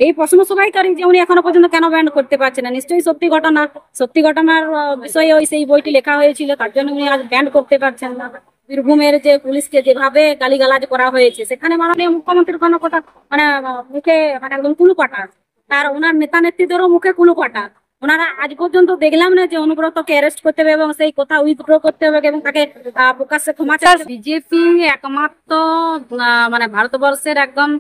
এই প্রশ্ন সবাই করেন যে উনি এখনো পর্যন্ত কেন ব্যান্ড করতে পারছেন না। নিশ্চয়ই সত্যি ঘটনা, সত্যি ঘটনার বিষয়ে ওই সেই বইটি লেখা হয়েছিল, তার জন্য উনি আজ ব্যান্ড করতে পারছেন না। বীরভূমের যে পুলিশকে যেভাবে গালিগালাজ করা হয়েছে, সেখানে মাননীয় মুখ্যমন্ত্রীর কোনো কথা মানে মুখে মানে একদম কুলুপাটা, তার ওনার নেতা নেত্রীদেরও মুখে কুলুপাটা। ওনারা আজ পর্যন্ত দেখলাম না যে অনুব্রতকে অ্যারেস্ট করতে হবে এবং সেই কথা উইথড্র করতে হবে এবং তাকে প্রকাশ্যে ক্ষমা চাইতে। বিজেপি একমাত্র মানে ভারতবর্ষের একদম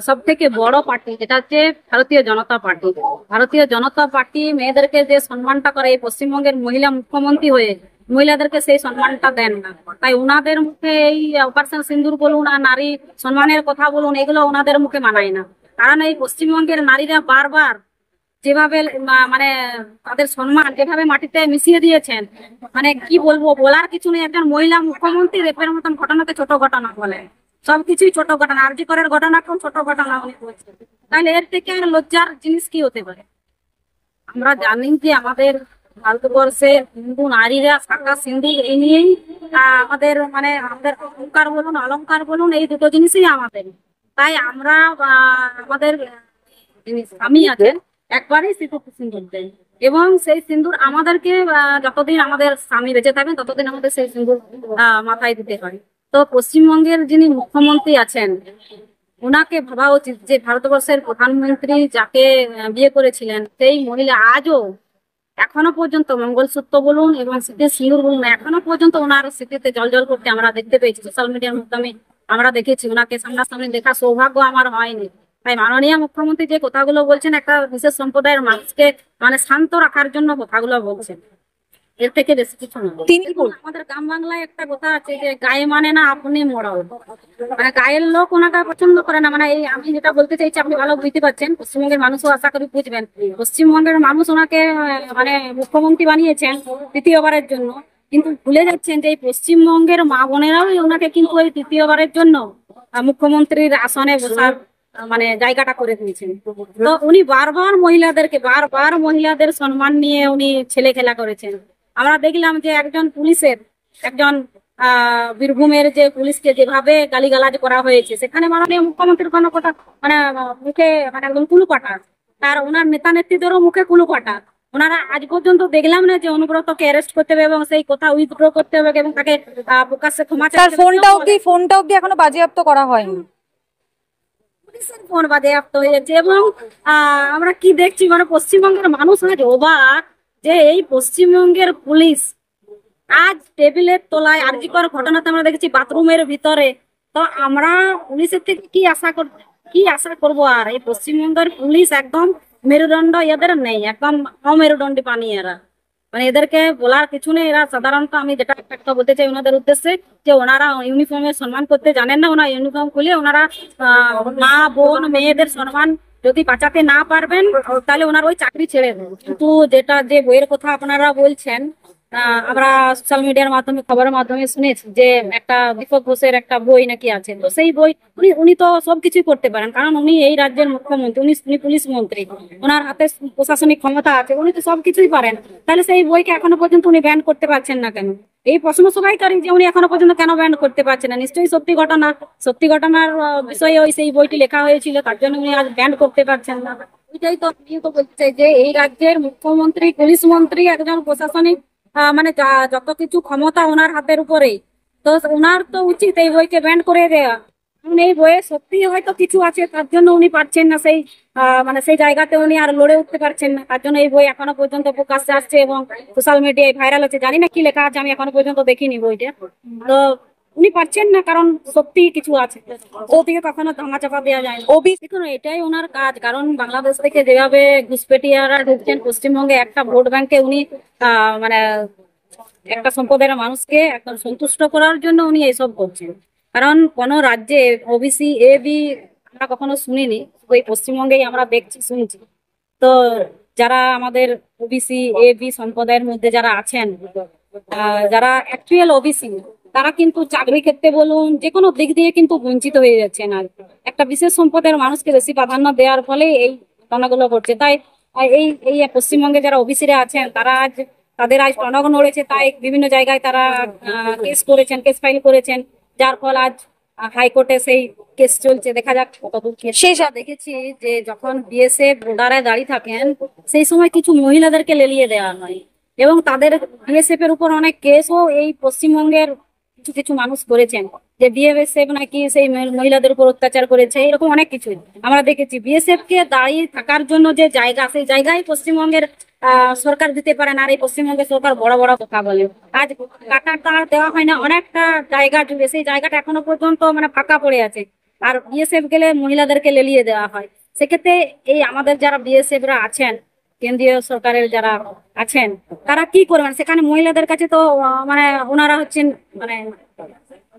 সব থেকে বড় পার্টি, যেটা হচ্ছে ভারতীয় জনতা পার্টি। ভারতীয় জনতা পার্টি মেয়েদেরকে যে সম্মানটা করে, এই পশ্চিমবঙ্গের মহিলা মুখ্যমন্ত্রী হয়ে মহিলাদেরকে সেই সম্মানটা দেন না। তাই ওনাদের মুখে এই অপারেশন সিন্দুর বলুন আর নারী সম্মানের কথা বলুন, এগুলো ওনাদের মুখে মানায় না। কারণ এই পশ্চিমবঙ্গের নারীরা বারবার যেভাবে মানে তাদের সম্মান যেভাবে মাটিতে মিশিয়ে দিয়েছেন, মানে কি বলবো, বলার কিছু নেই। একজন মহিলা মুখ্যমন্ত্রী রেপের মতন ঘটনাকে ছোট ঘটনা বলে, সবকিছুই ছোট ঘটনা। আরজি করের ঘটনাকেও ছোট ঘটনা উনি বলছেন। তাহলে এর থেকে আর লজ্জার জিনিস কি হতে পারে? আমরা জানি যে আমাদের ভারতবর্ষে হিন্দু নারীরা শাঁখা সিঁদুর এই নিয়েই আমাদের মানে আমাদের অহংকার বলুন অলংকার বলুন, এই দুটো জিনিসই আমাদের। তাই আমরা আমাদের যিনি স্বামী আছেন একবারই সিঁদুর সিঁদুর দেন, এবং সেই সিঁদুর আমাদেরকে যতদিন আমাদের স্বামী বেঁচে থাকবেন ততদিন আমাদের সেই সিঁদুর মাথায় দিতে হয়। তো পশ্চিমবঙ্গের যিনি মুখ্যমন্ত্রী আছেন, ওনাকে ভাবা উচিত যে ভারতবর্ষের প্রধানমন্ত্রী যাকে বিয়ে করেছিলেন সেই মহিলা আজও এখনো পর্যন্ত মঙ্গলসূত্র বলুন এবং শীতের সিঁদুর বলুন, এখনো পর্যন্ত ওনার স্মৃতিতে জল জল করতে আমরা দেখতে পেয়েছি। সোশ্যাল মিডিয়ার মাধ্যমে আমরা দেখেছি, ওনাকে সামনাসামনি দেখা সৌভাগ্য আমার হয়নি। তাই মাননীয় মুখ্যমন্ত্রী যে কথাগুলো বলছেন, একটা বিশেষ সম্প্রদায়ের মানুষকে মানে শান্ত রাখার জন্য কথাগুলো বলছেন, এর থেকে বেশি কিছু না। আমাদের গ্রাম বাংলায় একটা কথা আছে যে গায়ে মানে না আপনি মোড়ল, মানে গায়ের লোক ওনাকে পছন্দ করে না। মানে এই আমি যেটা বলতে চাইছি আপনি ভালো বুঝতে পারছেন, পশ্চিমবঙ্গের মানুষও আশা করি বুঝবেন। পশ্চিমবঙ্গের মানুষ ওনাকে মানে মুখ্যমন্ত্রী বানিয়েছেন তৃতীয়বারের জন্য, কিন্তু ভুলে যাচ্ছেন যে এই পশ্চিমবঙ্গের মা বোনেরাও ওনাকে কিন্তু ওই তৃতীয়বারের জন্য মুখ্যমন্ত্রীর আসনে বসার মানে জায়গাটা করে দিয়েছেন। তো উনি বারবার মহিলাদের সম্মান নিয়ে উনি ছেলে খেলা করেছেন। আমরা দেখলাম যে একজন পুলিশের একজন বীরভূমের যে পুলিশকে যেভাবে গালিগালাজ করা হয়েছে, সেখানে মাননীয় মুখ্যমন্ত্রীর কোনো কথা মানে মুখে মানে একদম কুলুপাটা, তার ওনার নেতা নেত্রীদেরও মুখে কুলুপাটা। ওনারা আজ পর্যন্ত দেখলাম না যে অনুব্রতকে অ্যারেস্ট করতে হবে এবং সেই কথা উইথড্র করতে হবে এবং তাকে প্রকাশ্যে ক্ষমা চাইতে হবে। ফোনটা অব্দি এখনো বাজেয়াপ্ত করা হয়নি, পুলিশের ফোন বাজেয়াপ্ত হয়েছে। এবং আমরা কি দেখছি, মানে পশ্চিমবঙ্গের মানুষ আজ অবাক যে এই পশ্চিমবঙ্গের পুলিশ আজ টেবিলের তলায়, আরজিকর ঘটনাতে আমরা দেখেছি বাথরুমের ভিতরে। তো আমরা পুলিশের থেকে কি আশা করবো? আর এই পশ্চিমবঙ্গের পুলিশ একদম মেরুদণ্ড এদের নেই, একদম অমেরুদণ্ডী পানি এরা। মানে এদেরকে বলার কিছু নেই। এরা সাধারণত আমি যেটা একটা কথা বলতে চাই ওনাদের উদ্দেশ্যে, যে ওনারা ইউনিফর্মের সম্মান করতে জানেন না। ওনারা ইউনিফর্ম খুলে ওনারা মা বোন মেয়েদের সম্মান যদি বাঁচাতে না পারবেন, তাহলে ওনার ওই চাকরি ছেড়ে দেন। কিন্তু যে বইয়ের কথা আপনারা বলছেন, আমরা সোশ্যাল মিডিয়ার মাধ্যমে খবরের মাধ্যমে শুনেছি যে একটা দীপক ঘোষের একটা বই নাকি আছে। তো সেই বই উনি তো সবকিছুই করতে পারেন, কারণ উনি এই রাজ্যের মুখ্যমন্ত্রী, উনি পুলিশ মন্ত্রী, ওনার হাতে প্রশাসনিক ক্ষমতা আছে, উনি তো সবকিছুই পারেন। তাহলে সেই বইকে এখনো পর্যন্ত উনি ব্যান করতে পারছেন না কেন? এই প্রশ্ন সবাই করেন যে উনি এখনো পর্যন্ত কেন ব্যান করতে পারছেন না। নিশ্চয়ই সত্যি ঘটনার বিষয়ে ওই সেই বইটি লেখা হয়েছিল, তার জন্য উনি আজ ব্যান করতে পারছেন না। এটাই তো আমি তো বলতে চাই যে এই রাজ্যের মুখ্যমন্ত্রী পুলিশ মন্ত্রী একজন প্রশাসনিক মানে যত কিছু ক্ষমতা ওনার হাতের উপরে। তো ওনার তো উচিত এই বইকে ব্যান করে দেওয়া। এই বইয়ে সত্যি হয়তো কিছু আছে, তার জন্য উনি পারছেন না সেই মানে সেই জায়গাতে উনি আর লড়ে উঠতে পারছেন না। তার জন্য এই বই এখনো পর্যন্ত প্রকাশ্যে আসছে এবং সোশ্যাল মিডিয়ায় ভাইরাল হচ্ছে। জানি না কি লেখা আছে, আমি এখনো পর্যন্ত দেখিনি বইটা। তো উনি পারছেন না কারণ সত্যি কিছু আছে, ওদিকে কখনো ধামা চাপা দেওয়া যায় না। দেখুন, এটাই ওনার কাজ। কারণ বাংলাদেশ থেকে যেভাবে ঘুষপেটিয়ারা ঢুকছেন পশ্চিমবঙ্গে, একটা ভোট ব্যাংকে উনি মানে একটা সম্প্রদায়ের মানুষকে একদম সন্তুষ্ট করার জন্য উনি এইসব করছেন। কারণ কোন রাজ্যে ওবিসি এ বি আমরা কখনো শুনিনি, ওই পশ্চিমবঙ্গেই আমরা দেখছি শুনছি। তো যারা আমাদের ওবিসি এ বি সম্প্রদায়ের মধ্যে যারা আছেন, যারা অ্যাকচুয়াল ওবিসি, তারা কিন্তু চাকরি ক্ষেত্রে বলুন যে কোনো দিক দিয়ে কিন্তু বঞ্চিত হয়ে যাচ্ছেন। আর একটা বিশেষ সম্প্রদায়ের মানুষকে বেশি প্রাধান্য দেওয়ার ফলে এই ঘটনাগুলো ঘটছে। তাই এই এই পশ্চিমবঙ্গে যারা ওবিসিরা আছেন, তাদের আজ টনক নড়েছে। তাই বিভিন্ন জায়গায় তারা কেস ফাইল করেছেন, যার ফল আজ হাইকোর্টে সেই কেস চলছে, দেখা যাক কতদূর কেস। শেষ দেখেছি যে যখন বিএসএফ বর্ডারে দাঁড়িয়ে থাকেন সেই সময় কিছু মহিলাদেরকে লেলিয়ে দেওয়া হয়, এবং তাদের বিএসএফ এর উপর অনেক কেসও এই পশ্চিমবঙ্গের কিছু কিছু মানুষ করেছেন, যে বিএসএফ নাকি সেই মহিলাদের উপর অত্যাচার করেছে, এরকম অনেক কিছু আমরা দেখেছি। বিএসএফ কে দাঁড়িয়ে থাকার জন্য যে জায়গা, সেই জায়গায় পশ্চিমবঙ্গের সরকার দিতে পারে না, আর এই পশ্চিমবঙ্গের সরকার বড় বড় কথা বলে। আজ কাটার তার দেওয়া হয় না অনেকটা জায়গা জুড়ে, সেই জায়গাটা এখনো পর্যন্ত মানে ফাঁকা পড়ে আছে, আর বিএসএফ গেলে মহিলাদেরকে লেলিয়ে দেওয়া হয়। সেক্ষেত্রে এই আমাদের যারা বিএসএফ রা আছেন, কেন্দ্রীয় সরকারের যারা আছেন, তারা কি করবেন? সেখানে মহিলাদের কাছে তো মানে ওনারা হচ্ছেন মানে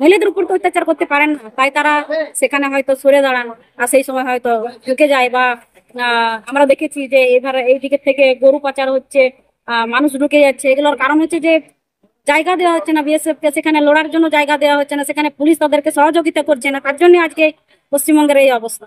মহিলাদের উপর তো অত্যাচার করতে পারেন না, তাই তারা সেখানে হয়তো সরে দাঁড়ান, আর সেই সময় হয়তো ঢুকে যায়। বা আমরা দেখেছি যে এবারে এই দিকের থেকে গরু পাচার হচ্ছে, মানুষ ঢুকে যাচ্ছে। এগুলোর কারণ হচ্ছে যে জায়গা দেওয়া হচ্ছে না বিএসএফ কে, সেখানে লড়ার জন্য জায়গা দেওয়া হচ্ছে না, সেখানে পুলিশ তাদেরকে সহযোগিতা করছে না, তার জন্য আজকে পশ্চিমবঙ্গের এই অবস্থা।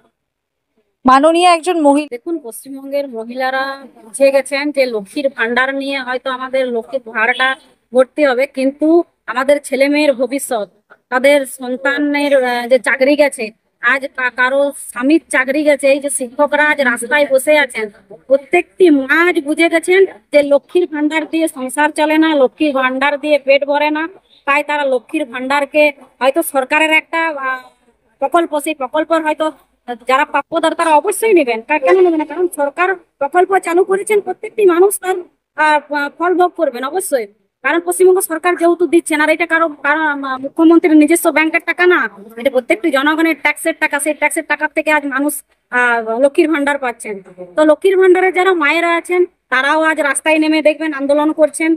মাননীয় একজন মহিলা। দেখুন, পশ্চিমবঙ্গের মহিলারা বুঝে গেছেন যে লক্ষ্মীর ভান্ডার নিয়ে হয়তো আমাদের লক্ষ্মীর ভাড়াটা ভরতে হবে, কিন্তু আমাদের ছেলে মেয়ের ভবিষ্যৎ, তাদের সন্তানের যে চাকরি গেছে, আজ কারো স্বামীর চাকরি গেছে, এই যে শিক্ষকরা আজ রাস্তায় বসে আছেন, প্রত্যেকটি মা আজ বুঝে গেছেন যে লক্ষ্মীর ভান্ডার দিয়ে সংসার চলে না, লক্ষ্মীর ভান্ডার দিয়ে পেট ভরে না। তাই তারা লক্ষ্মীর ভান্ডারকে হয়তো সরকারের একটা প্রকল্প, সেই প্রকল্পের হয়তো যারা প্রাপ্যদার তারা অবশ্যই নেবেন। কেন নেবেন না? কারণ সরকার প্রকল্প চালু করেছেন, প্রত্যেকটি মানুষ তার ফল ভোগ করবেন অবশ্যই। কারণ পশ্চিমবঙ্গ সরকার যেহেতু দিচ্ছেন, আর এটা কারো কারো মুখ্যমন্ত্রীর নিজস্ব ব্যাংকের টাকা না, এটা প্রত্যেকটি জনগণের ট্যাক্সের টাকা। সেই ট্যাক্সের টাকার থেকে আজ মানুষ লক্ষ্মীর ভান্ডার পাচ্ছেন। তো লক্ষ্মীর ভান্ডারে যারা মায়েরা আছেন, তারাও আজ রাস্তায় নেমে দেখবেন আন্দোলন করছেন,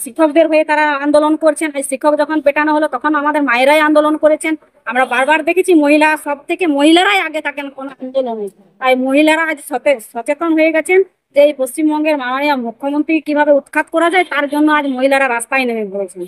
শিক্ষকদের হয়ে তারা আন্দোলন করছেন। এই শিক্ষক যখন পেটানো হলো তখন আমাদের মায়েরাই আন্দোলন করেছেন। আমরা বারবার দেখেছি মহিলা, সব থেকে মহিলারাই আগে থাকেন কোন আন্দোলনে। তাই মহিলারা আজ সচেতন হয়ে গেছেন যে এই পশ্চিমবঙ্গের মাননীয় মুখ্যমন্ত্রী কিভাবে উৎখাত করা যায়, তার জন্য আজ মহিলারা রাস্তায় নেমে পড়েছেন।